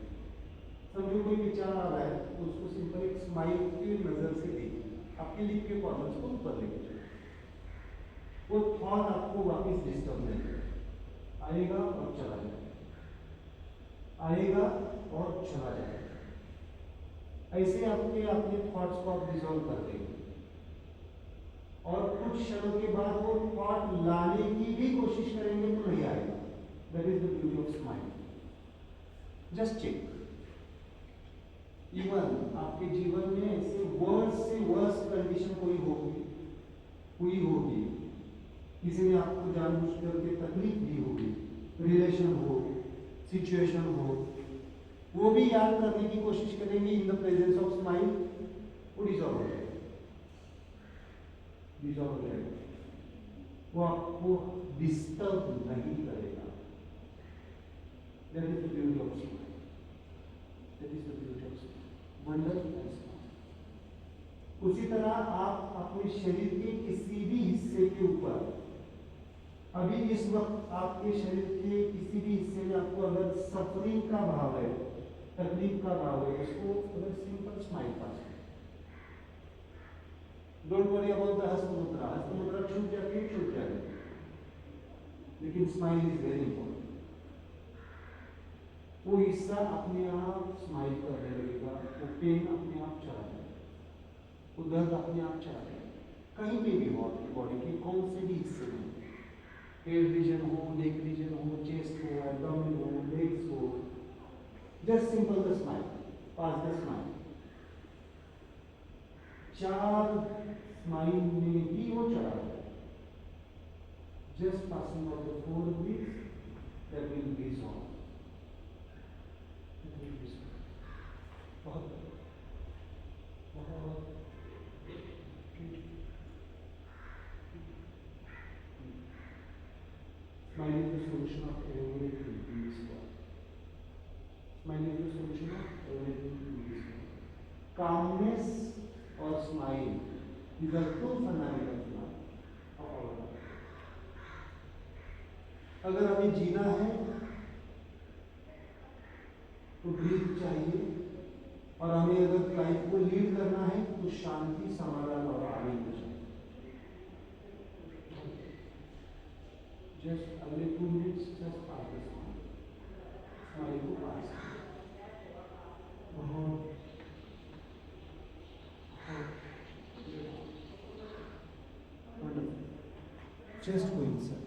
समझो कोई विचार आ रहा है तो उसको सिंपल एक स्माइल की नजर से देखिए, आपके लिप के कॉर्नर्स को ऊपर लेके वो थॉट आपको वापस डिस्टर्ब नहीं करेगा, आएगा और चला जाएगा, आएगा और चला जाएगा। ऐसे आपके अपने थॉट्स को आप डिसॉल्व कर देंगे और कुछ क्षणों के बाद वो थॉट लाने की भी कोशिश करेंगे तो नहीं आएगा। That is the beauty of smile. Just check. Even आपके जीवन में ऐसे वर्स से वर्स कंडीशन कोई हुई होगी, किसी ने आपको जानबूझ करके तकलीफ दी होगी, रिलेशन हो, सिचुएशन हो, वो भी याद करने की कोशिश करेंगे in the presence of smile, वो डिसॉल्व हो जाएगा, डिसॉल्व हो जाएगा, वो आपको डिस्टर्ब नहीं करेगा। That is the beauty of smile, that is the beauty of smile, wonder and smile. उसी तरह आप अपने शरीर के किसी भी हिस्से के ऊपर, अभी इस वक्त आपके शरीर के किसी भी हिस्से में आपको अगर सफरिंग का भाव है, तकलीफ का भाव है, उसको अगर सिंपल स्माइल पास करें। डोंट वरी अबाउट द हस्त मुद्रा। हस्त मुद्रा छूट जाती है, छूट जाएगी, लेकिन स्माइल इज वेरी इंपॉर्टेंट। वो हिस्सा अपने आप स्माइल करने लगेगा, वो पेन अपने आप चला जाएगा, वो दर्द अपने आप चला जाएगा, कहीं पे भी हो आपकी बॉडी के कौन से भी हिस्से में, हेड रीजन हो, नेक रीजन हो, चेस्ट हो, एब्डोमेन हो, लेग्स हो, just simple the smile, pass the smile. 4 smile में ही वो चला जाएगा। Just passing of the 4 breaths, that will be solve. बहुत बहुत Smile is the solution of everything in this world. Smile is the solution of everything in this world. Calmness or smile, these are two phenomena of our life. अगर हमें जीना है तो breathe चाहिए, और हमें अगर लाइफ को लीड करना है तो शांति, समाधान और आनंद चाहिए। Just अगले 2 minutes just pass the smile को पास बहुत चेस्ट को insert,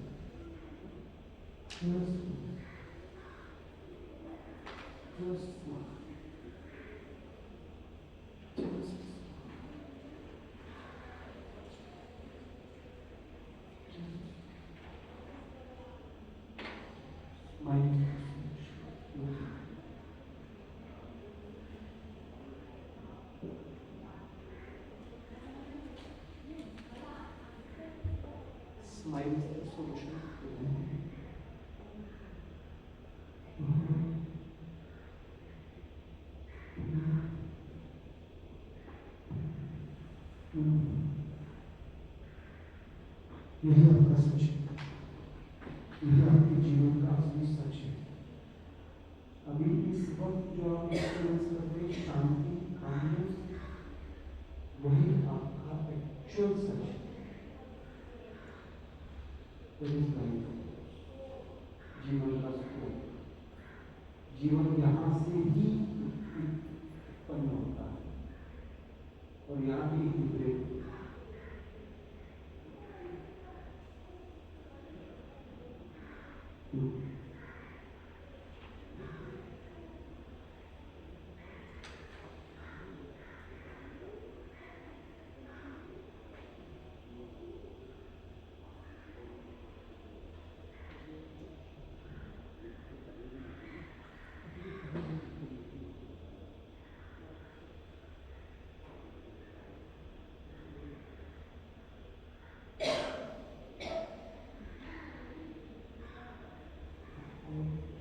Smile is the solution. यही आपका सच है, यही आपके जीवन का असली सच है। अभी इस वक्त जो आप एक्सपीरियंस करते हैं, शांति, कामनेस, वही आपका एक्चुअल सच है। जीवन का सुकून, जीवन यहाँ से ही उत्पन्न होता है और यहाँ ही ब्रेक होता है। हम्म।